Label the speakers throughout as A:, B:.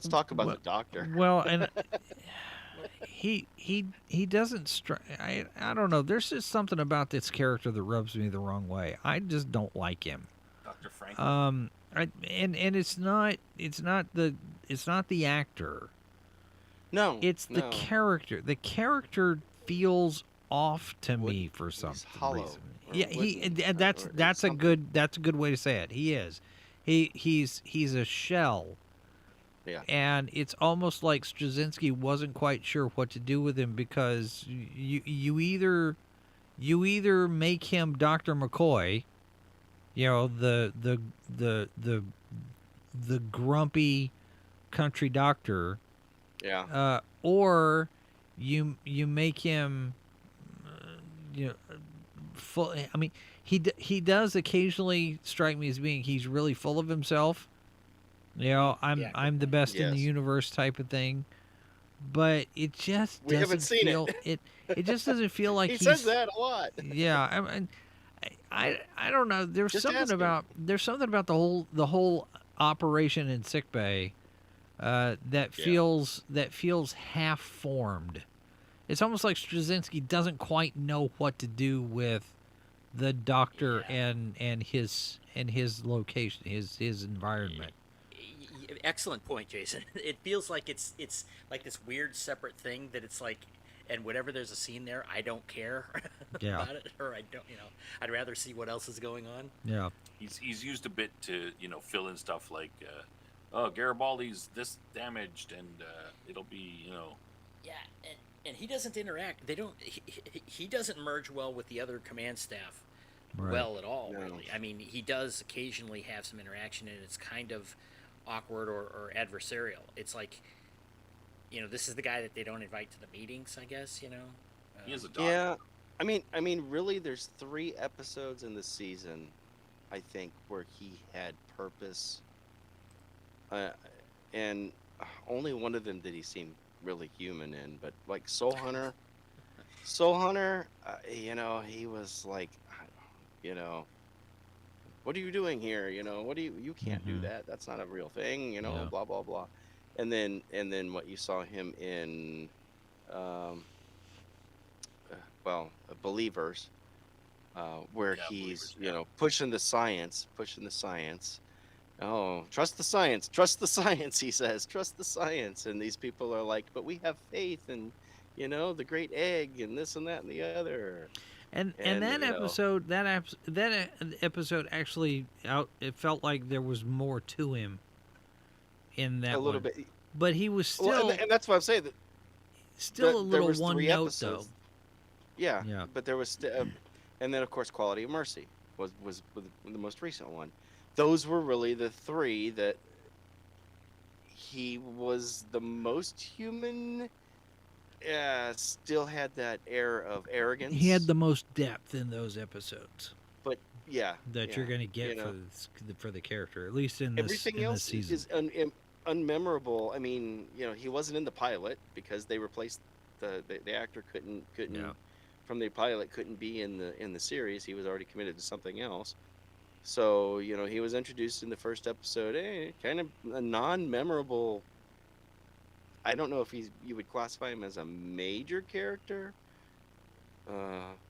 A: let's talk about the doctor.
B: Well, and he doesn't I don't know. There's just something about this character that rubs me the wrong way. I just don't like him.
C: Dr. Franklin.
B: And it's not the actor.
A: No,
B: It's the
A: no.
B: character. The character feels off to
A: What-
B: me for some
A: he's hollow,
B: reason.
A: or
B: Yeah,
A: what-
B: and that's
A: or
B: that's a
A: something.
B: good way to say it. He is. He's a shell.
A: Yeah.
B: And it's almost like Straczynski wasn't quite sure what to do with him because you either make him Dr. McCoy, the grumpy country doctor,
A: Yeah.
B: or you make him, full. I mean, he does occasionally strike me as being he's really full of himself. I'm
D: Yeah,
B: I'm the best in the
A: Yes.
B: universe type of thing, but it just
A: We haven't
B: doesn't
A: seen
B: feel
A: it.
B: it just doesn't feel like
A: He
B: he's
A: says that a lot.
B: yeah. I don't know. There's
A: Just
B: something
A: ask him.
B: about the whole operation in sickbay that
A: Yeah.
B: feels half formed. It's almost like Straczynski doesn't quite know what to do with the doctor and his location, his environment.
D: Excellent point, Jason. It feels like it's like this weird separate thing that it's like, and whenever there's a scene there, I don't care
B: Yeah.
D: about it, or I don't, I'd rather see what else is going on.
B: Yeah.
C: He's used a bit to fill in stuff like oh, Garibaldi's this damaged and it'll be
D: Yeah, and he doesn't interact. They don't. He doesn't merge well with the other command staff
B: Right.
D: well at all.
A: No.
D: Really, I mean, he does occasionally have some interaction, and it's kind of awkward or adversarial. It's like, this is the guy that they don't invite to the meetings, I guess.
C: he is a doctor.
A: Yeah. I mean, really, there's 3 episodes in the season, I think, where he had purpose, and only one of them did he seem really human in. But like Soul Hunter, he was like, you know, what are you doing here? You can't do
B: Mhm.
A: that. That's not a real thing.
B: Yeah.
A: Blah blah blah. And then what you saw him in, um, Believers, where
C: Yeah,
A: he's
C: Believers, yeah.
A: pushing the science. Oh, trust the science, trust the science. He says, trust the science, and these people are like, but we have faith in, the great egg and this and that and the other.
B: And
A: And,
B: that
A: you know-
B: episode episode actually it felt like there was more to him in that
A: A little
B: one.
A: bit.
B: But he was
A: Well,
B: still
A: and that's what I'm saying.
B: still a
A: There
B: little
A: was
B: one
A: 3
B: note
A: episodes.
B: though.
A: Yeah,
B: Yeah.
A: but there was, and then of course, Quality of Mercy was the most recent one. Those were really the 3 that he was the most human. Still had that air of arrogance.
B: He had the most depth in those episodes
A: but yeah,
B: that you're
A: yeah,
B: going to get
A: you know.
B: for the character, at least in
A: Everything
B: this
A: else
B: season.
A: is unmemorable. I mean, he wasn't in the pilot because they replaced the actor couldn't
B: Yeah.
A: from the pilot couldn't be in the series. He was already committed to something else. So he was introduced in the first episode. Kind of a non-memorable. I don't know if you would classify him as a major character.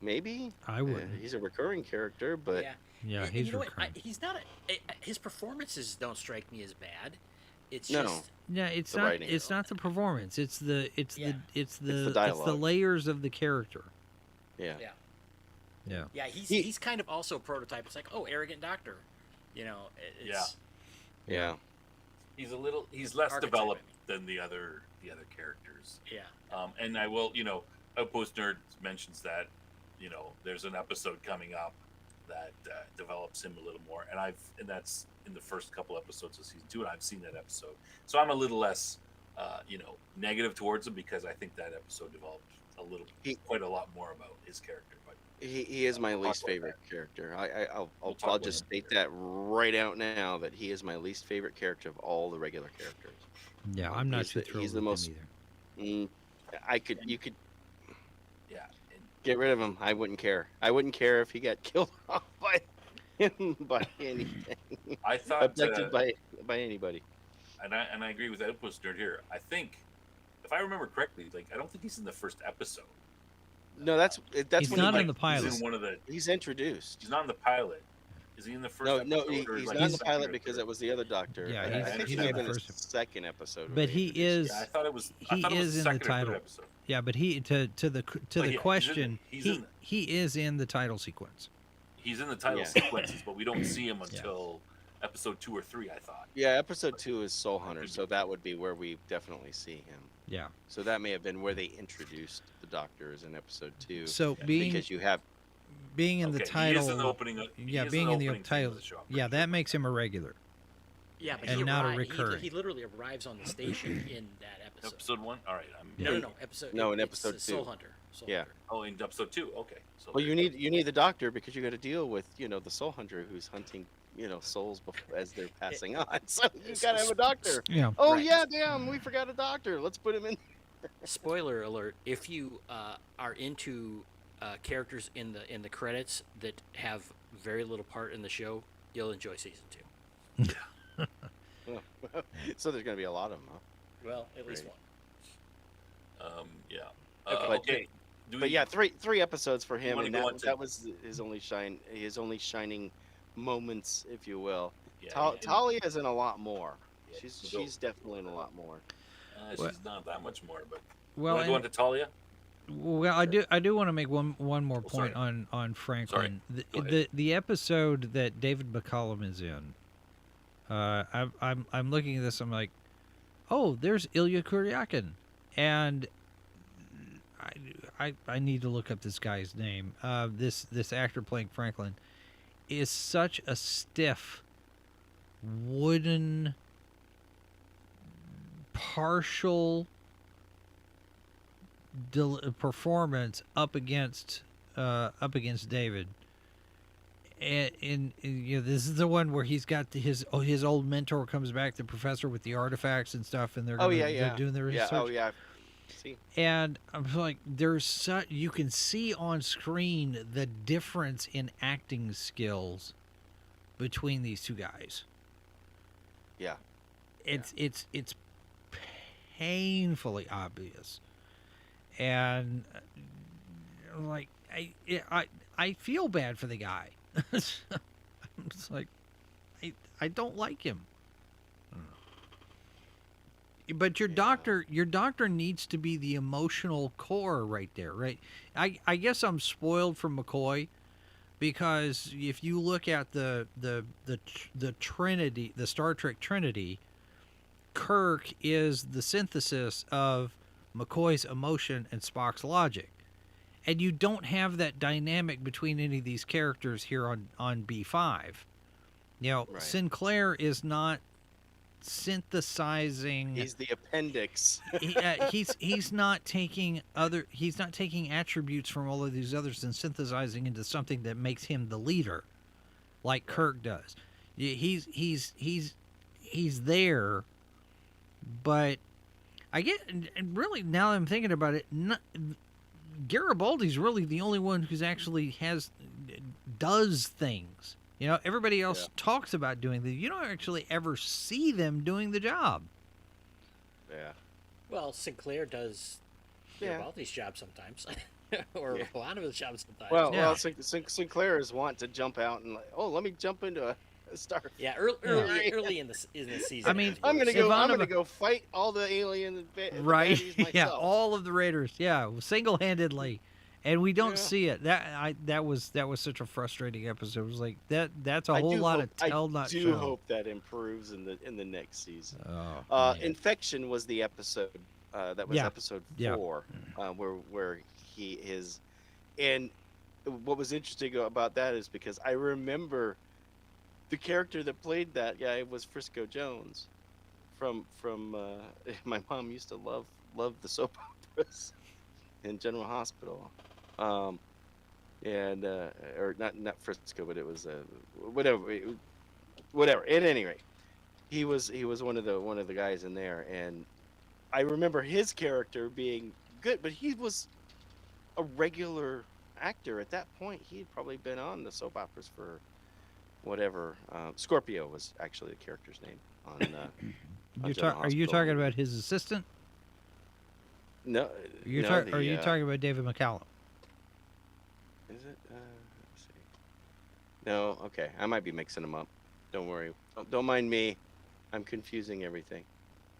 A: Maybe.
B: I wouldn't.
A: He's a recurring character, but
D: Yeah.
B: Yeah,
D: And
B: he's
D: you know what?
B: recurring.
D: He's not his performances don't strike me as bad. It's
A: No.
D: just
B: Yeah, it's
A: the
B: not.
A: writing.
B: It's not the performance. It's the. It's
D: Yeah.
B: the. It's
A: the
B: the. It's the
A: dialogue.
B: layers of the character.
A: yeah.
D: yeah.
B: Yeah.
D: Yeah, he's
A: He-
D: he's kind of also a prototype. It's like, oh, arrogant doctor. It's,
A: Yeah.
C: He's less
D: Archetype,
C: developed
D: I mean.
C: than the other characters.
D: Yeah.
C: And I will, Outpost Nerd mentions that, there's an episode coming up that develops him a little more, and that's in the first couple episodes of season 2, and I've seen that episode, so I'm a little less, negative towards him because I think that episode developed quite a lot more about his character. But
A: He is my
C: We'll talk
A: least
C: about
A: favorite character. I'll
C: We'll talk
A: I'll
C: about
A: just
C: him.
A: state that right out now that he is my least favorite character of all the regular characters.
B: Yeah, I'm not
A: He's
B: too
A: the-
B: thrilled
A: he's the
B: with
A: most-
B: him either.
A: You could
C: yeah, and
A: get rid of him. I wouldn't care. I wouldn't care if he got killed off by anything,
C: I thought
A: abducted by anybody.
C: and I agree with Outpost Nerd here. I think, if I remember correctly, like I don't think he's in the first episode.
A: No, that's
B: He's
A: when he,
B: not in
A: like,
B: the pilot.
C: He's in one of the.
A: he's introduced.
C: He's not in the pilot. Is he in the first
A: No,
C: episode?
A: no,
C: or
A: he's
C: like
A: not in the
C: second
A: pilot
C: or
A: because
C: third?
A: it was the other Doctor.
B: Yeah,
A: I think
C: he's
A: he may
C: in
A: have
B: the
A: been
B: first
A: the second episode. where
B: But
A: they
B: he
A: introduced
B: is.
C: Yeah, I thought it was. I
B: He
C: thought it was
B: is
C: the
B: in the
C: second or third
B: title.
C: episode.
B: Yeah, but he to the
C: Oh, yeah,
B: question.
C: he's in-
B: He is in the title sequence.
C: He's in the title
A: Yeah.
C: sequences, but we don't see him until episode 2 or 3. I thought.
A: Yeah, episode 2 is Soul Hunter, so that would be where we definitely see him.
B: Yeah.
A: So that may have been where they introduced the Doctors in episode 2.
B: So being
A: because you have
B: in the
C: Okay,
B: title.
C: He is in the opening. He
B: Yeah,
C: is
B: being in the
C: opening scene
B: title.
C: of the show, I'm
B: Yeah,
C: pretty
B: that
C: sure.
B: makes him a regular.
D: Yeah, but
B: And
D: he
B: not a
D: arrived,
B: recurring.
D: He literally arrives on the station in that episode.
C: Episode 1. All right.
D: No, episode.
A: No, in
D: it's
A: episode
D: Soul
A: 2.
D: Hunter. Soul
A: Yeah.
D: Hunter.
C: Oh, in episode 2. Okay. So
A: well, you need the Doctor because you got to deal with the Soul Hunter who's hunting souls as they're passing on. So you got to have a Doctor.
B: Yeah.
A: Oh
D: Right.
A: yeah, damn, we forgot a Doctor. Let's put him in.
D: Spoiler alert: if you are into characters in the credits that have very little part in the show, you'll enjoy season 2.
A: So there's gonna be a lot of them. Huh?
D: Well, at least
A: Great.
D: one.
C: Yeah.
A: Okay.
C: Okay. Do
A: But
C: we-
A: yeah, three episodes for him,
C: wanna
A: and
C: go on to-
A: that was his only shining moments, if you will.
C: Yeah,
A: Talia is in a lot more.
C: Yeah,
A: She's
C: we'll go-
A: definitely in a lot more.
C: She's not that much more, but.
B: Well,
C: Want to go on to Talia?
B: Well, I do want to make one more
C: Oh, sorry.
B: point on Franklin.
C: Go ahead.
B: The episode that David McCallum is in. I'm looking at this. I'm like, oh, there's Ilya Kuryakin, and I need to look up this guy's name. This actor playing Franklin is such a stiff, wooden, partial performance up against David. And this is the one where he's got his old mentor comes back, the professor with the artifacts and stuff, and they're they're doing the research.
A: Yeah. Oh yeah. See.
B: And I'm like, you can see on screen the difference in acting skills between these two guys.
A: Yeah.
B: It's painfully obvious, and like I feel bad for the guy. It's like I don't like him. But your doctor needs to be the emotional core right there, right? I guess I'm spoiled from McCoy, because if you look at the Trinity, the Star Trek Trinity, Kirk is the synthesis of McCoy's emotion and Spock's logic. And you don't have that dynamic between any of these characters here on B5. Right. Sinclair is not synthesizing.
A: He's the appendix.
B: He's not taking attributes from all of these others and synthesizing into something that makes him the leader, like Kirk does. He's there, but I get, and really now that I'm thinking about it, Garibaldi's really the only one who's actually does things. Everybody else talks about doing things. You don't actually ever see them doing the job.
A: Yeah.
D: Well, Sinclair does Garibaldi's job sometimes, or a lot of his jobs sometimes.
A: Well, Sinclair is want to jump out and let me jump into a star.
D: Yeah, early in the season.
B: I mean,
A: I'm gonna go fight all the alien
B: right?
A: baddies myself.
B: Yeah, all of the Raiders. Yeah, single-handedly, and we don't see it. That was such a frustrating episode. It was like that's a whole lot of tell not show.
A: I do hope that improves in the next season.
B: Oh,
A: Infection was the episode that was episode 4, where he is, and what was interesting about that is because I remember the character that played that guy was Frisco Jones from my mom used to love the soap operas in General Hospital, and or not Frisco, but it was whatever. At any rate, he was one of the guys in there, and I remember his character being good, but he was a regular actor at that point. He had probably been on the soap operas for whatever. Scorpio was actually the character's name on
B: You
A: General
B: are you
A: Hospital.
B: talking about his assistant?
A: No,
B: Are you talking about David McCallum?
A: Is it? Let's see. No, okay. I might be mixing them up. Don't worry. Don't mind me. I'm confusing everything.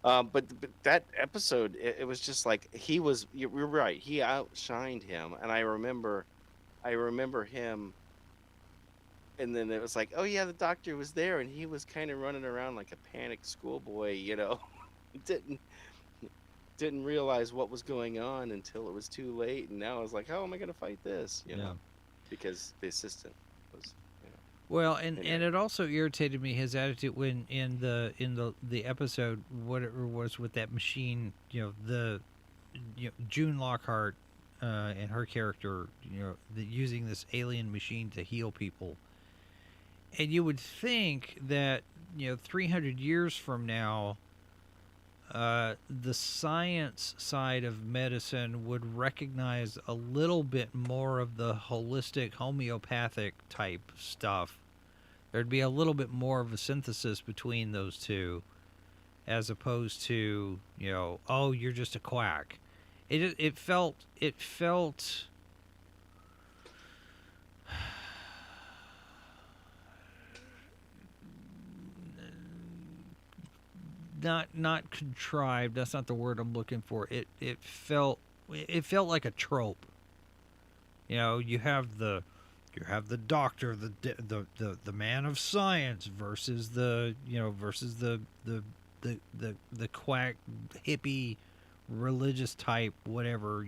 A: But that episode, it was just like You're right. He outshined him, and I remember him. And then it was like, oh yeah, the doctor was there, and he was kind of running around like a panicked schoolboy. Didn't didn't realize what was going on until it was too late, and now I was like, how am I gonna fight this? Because the assistant was.
B: Well, and
A: Anyway.
B: it also irritated me his attitude when in the episode whatever it was with that machine, June Lockhart and her character, using this alien machine to heal people. And you would think that 300 years from now, the science side of medicine would recognize a little bit more of the holistic homeopathic type stuff. There'd be a little bit more of a synthesis between those two, as opposed to oh, you're just a quack. It felt not contrived. That's not the word I'm looking for. It felt like a trope. You have the doctor, the man of science versus the quack hippie religious type whatever.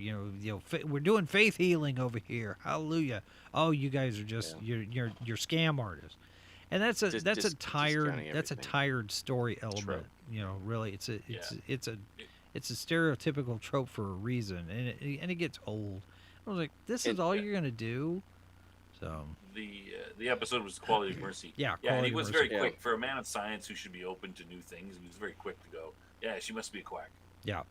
B: We're doing faith healing over here. Hallelujah. Oh, you guys are just you're scam artists. And that's a
A: discounting everything.
B: tired story element.
A: Trope.
B: Really, it's a stereotypical trope for a reason, and it gets old. I was like, this is all you're gonna do. So
C: the episode was Quality of Mercy.
B: Yeah,
C: and
B: Quality
C: he was
B: of
C: very
B: Mercy.
C: quick for a man of science who should be open to new things. He was very quick to go. Yeah, she must be a quack.
B: Yeah.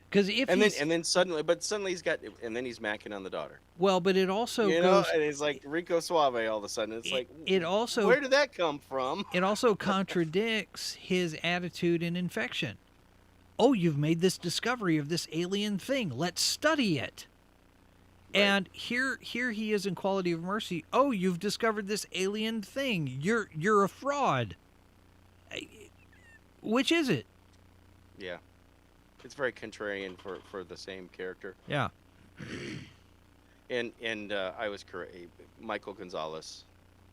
B: Because
A: then suddenly he's macking on the daughter.
B: Well, but it also
A: and he's like Rico Suave all of a sudden. It's like,
B: it also
A: where did that come from?
B: It also contradicts his attitude in Infection. Oh, you've made this discovery of this alien thing. Let's study it. Right. And here he is in Quality of Mercy. Oh, you've discovered this alien thing. You're a fraud. Which is it?
A: Yeah. It's very contrarian for the same character.
B: Yeah.
A: And I was correct. Michael Gonzalez.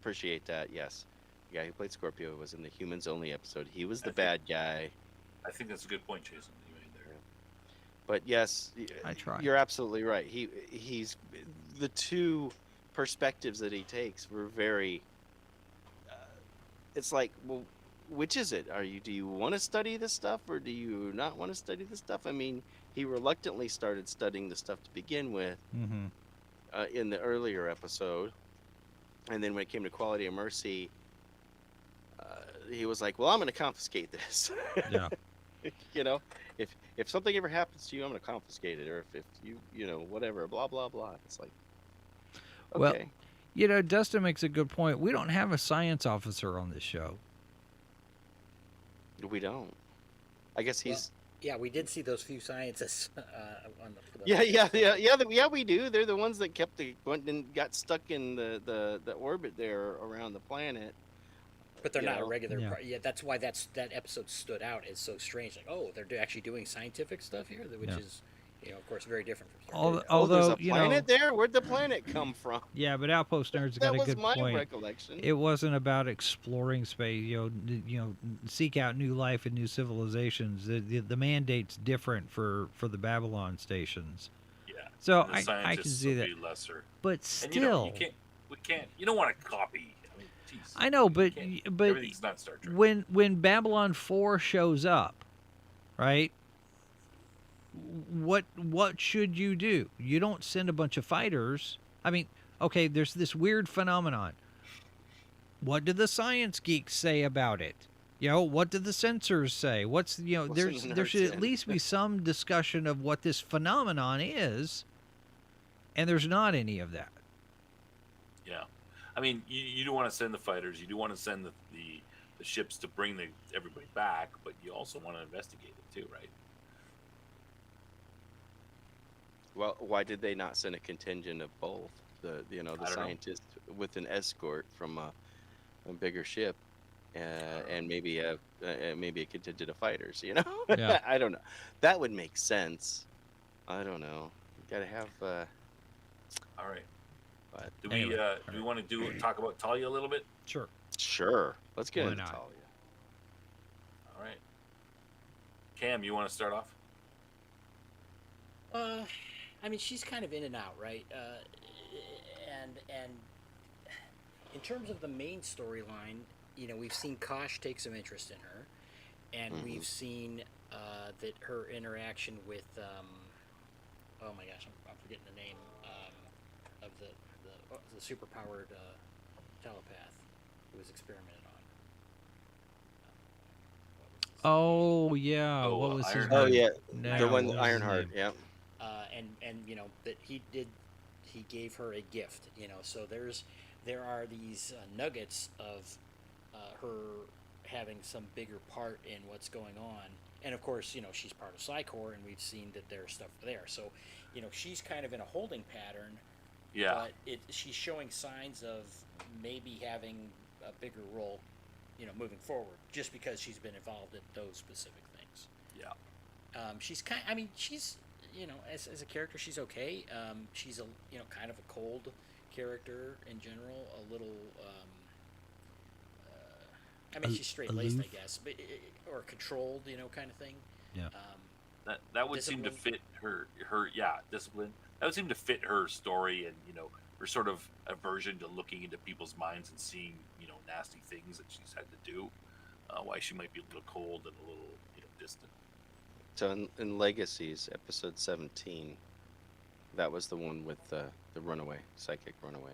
A: Appreciate that. Yes. The guy who played Scorpio was in the Humans Only episode. He was the bad guy.
C: I think that's a good point, Jason, that you made there.
A: But yes,
B: I try.
A: You're absolutely right. He's the two perspectives that he takes were very. It's like, well, which is it? Do you want to study this stuff or do you not want to study this stuff? I mean, he reluctantly started studying the stuff to begin with in the earlier episode, and then when it came to Quality of Mercy, he was like, "Well, I'm going to confiscate this."
B: Yeah.
A: If something ever happens to you, I'm going to confiscate it, or if you whatever, blah blah blah. It's like, okay.
B: Well, Dustin makes a good point. We don't have a science officer on this show.
A: We don't. I guess he's.
D: Yeah, we did see those few scientists on the.
A: Yeah. We do. They're the ones that went and got stuck in the orbit there around the planet.
D: But they're not a regular.
B: Yeah.
D: Yeah, that's why that episode stood out as so strange. Like, oh, they're actually doing scientific stuff here, which is, of course, very different from.
B: Although
A: there's a planet there. Where'd the planet come from?
B: Yeah, but Outpost Nerds got a good point.
A: That was my recollection.
B: It wasn't about exploring space. Seek out new life and new civilizations. The mandate's different for the Babylon stations.
C: Yeah.
B: So
C: the
B: I can see that.
C: be lesser.
B: But still,
C: you don't want to copy. I mean, geez,
B: I know, but
C: everything's not Star Trek.
B: when Babylon 4 shows up, right? What should you do? You don't send a bunch of fighters. I mean, okay, there's this weird phenomenon. What do the science geeks say about it? What do the censors say? There should at least be some discussion of what this phenomenon is, and there's not any of that.
C: Yeah. I mean, you do want to send the fighters. You do want to send the the ships to bring everybody back, but you also want to investigate it too, right?
A: Well, why did they not send a contingent of both? The the
C: I don't know.
A: scientist with an escort from a bigger ship,
C: I don't know.
A: and maybe a contingent of fighters. You know,
B: Yeah.
A: I don't know. That would make sense. I don't know. You gotta have,
C: All right.
A: but
B: Anyway, all
C: Do we
B: right.
C: want to talk about Talia a little bit?
B: Sure.
A: sure. Let's get
B: Why
A: into
B: not?
A: Talia.
C: All right. Cam, you want to start off?
D: Uh, I mean, she's kind of in and out, right? And in terms of the main storyline, you know, we've seen Kosh take some interest in her, and
A: Mhm.
D: we've seen that her interaction with oh my gosh, I'm forgetting the name of the superpowered telepath who was experimented on.
B: Oh yeah.
C: Oh,
B: What was his
C: Ironheart.
A: Oh
B: name?
A: yeah,
B: No,
A: the
B: what
A: one
B: was his
A: Ironheart.
B: name?
A: Yeah.
D: And you know that he gave her a gift. You know, so there are these nuggets of her having some bigger part in what's going on. And of course, you know, she's part of Psychor, and we've seen that there's stuff there. So, you know, she's kind of in a holding pattern,
C: Yeah.
D: but she's showing signs of maybe having a bigger role, you know, moving forward, just because she's been involved in those specific things.
C: Yeah.
D: I mean, she's, you know, as a character, she's okay. She's a, you know, kind of a cold character in general, a little, I mean, she's straight laced, I
B: Aloof?
D: guess, but or controlled, you know, kind of thing.
B: Yeah.
C: That would seem to
D: Discipline.
C: fit her discipline. That would seem to fit her story, and her sort of aversion to looking into people's minds and seeing nasty things that she's had to do. Why she might be a little cold and a little distant.
A: So in Legacies, episode 17, that was the one with the runaway, psychic runaway.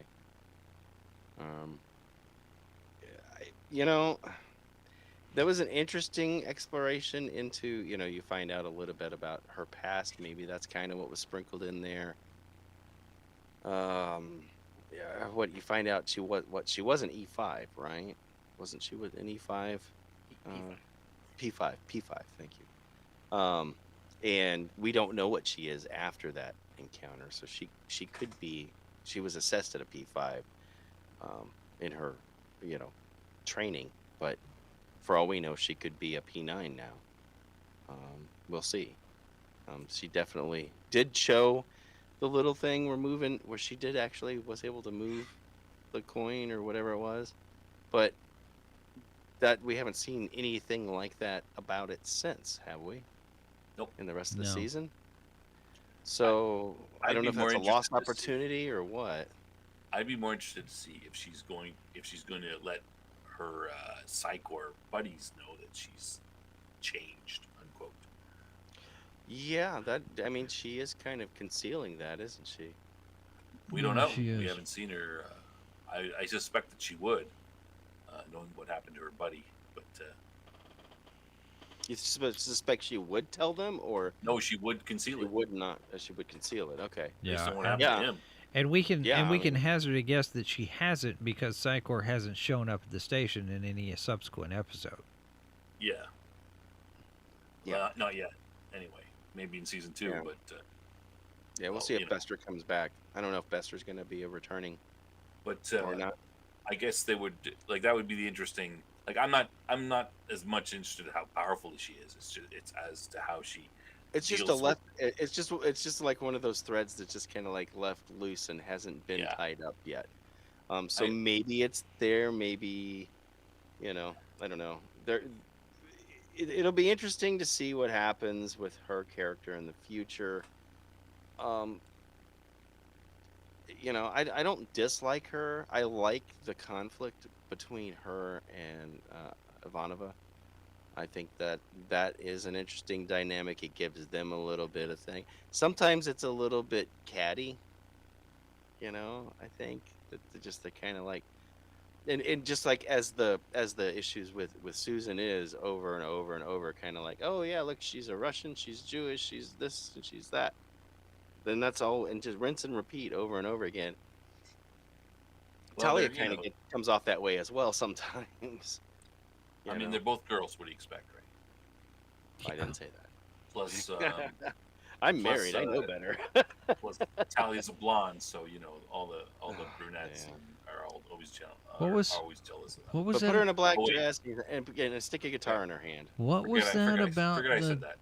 A: Um, you know, that was an interesting exploration into, you find out a little bit about her past. Maybe that's kind of what was sprinkled in there. Yeah, what you find out she was an E5, right? Wasn't she with an E5? P5, thank you. And we don't know what she is after that encounter. So she could be, she was assessed at a P5 in her, training, but for all we know, she could be a P9 now. We'll see. She definitely did show the little thing where she did actually was able to move the coin or whatever it was, but that we haven't seen anything like that about it since, have we?
C: Nope.
A: In the rest of the
B: No.
A: season. So I
C: I'd
A: don't know
C: be
A: if
C: more
A: that's a
C: interested
A: lost
C: to see-
A: opportunity or what.
C: I'd be more interested to see if she's going to let her Psychor buddies know that she's changed, unquote.
A: Yeah, she is kind of concealing that, isn't she?
C: We don't
B: Yeah,
C: know.
B: she
C: We
B: is.
C: haven't seen her. I suspect that she would, knowing what happened to her buddy. But
A: You suspect she would tell them, or
C: no, she would conceal
A: she
C: it
A: would not? She would conceal it. Okay.
C: based
B: Yeah.
C: on what
B: And,
C: happened to
A: Yeah.
C: him.
B: and we can
A: Yeah,
B: and
A: I
B: we can
A: mean-
B: hazard a guess that she hasn't because Psychor hasn't shown up at the station in any subsequent episode.
C: Yeah.
A: Yeah.
C: Well, not yet. Anyway, maybe in season 2,
A: Yeah.
C: but
A: Yeah, we'll
C: Well,
A: see if
C: you know.
A: Bester comes back. I don't know if Bester's going to be a returning
C: but
A: or not.
C: I guess they would that would be the interesting. Like I'm not as much interested in how powerful she is. It's as to how she.
A: It's just a
C: deals with-
A: left. It's just like one of those threads that's just kind of like left loose and hasn't been
C: Yeah.
A: tied up yet. So
C: I-
A: maybe it's there. Maybe, I don't know. It'll be interesting to see what happens with her character in the future. I don't dislike her. I like the conflict between her and Ivanova. I think that is an interesting dynamic. It gives them a little bit of thing. Sometimes it's a little bit catty, I think that they're kind of like, and just like as the issues with Susan is over and over and over, kind of like, oh yeah, look, she's a Russian, she's Jewish, she's this and she's that. Then that's all, and just rinse and repeat over and over again.
C: Well,
A: Talia
C: they're,
A: kind of comes off that way as well sometimes.
C: I mean,
A: know,
C: they're both girls. What do you expect, right?
A: I didn't say that.
C: Plus,
A: I'm
C: plus,
A: married. I know better.
C: plus Talia's a blonde, so all the brunettes
A: Yeah.
C: are always
B: What was-
C: always jealous of them.
B: What was
A: But
B: that?
A: put her in a black
C: Oh, wait.
A: dress and stick a guitar in her hand.
B: What was
C: Forget
B: that
C: I
B: about
C: forget I
B: the
C: said that.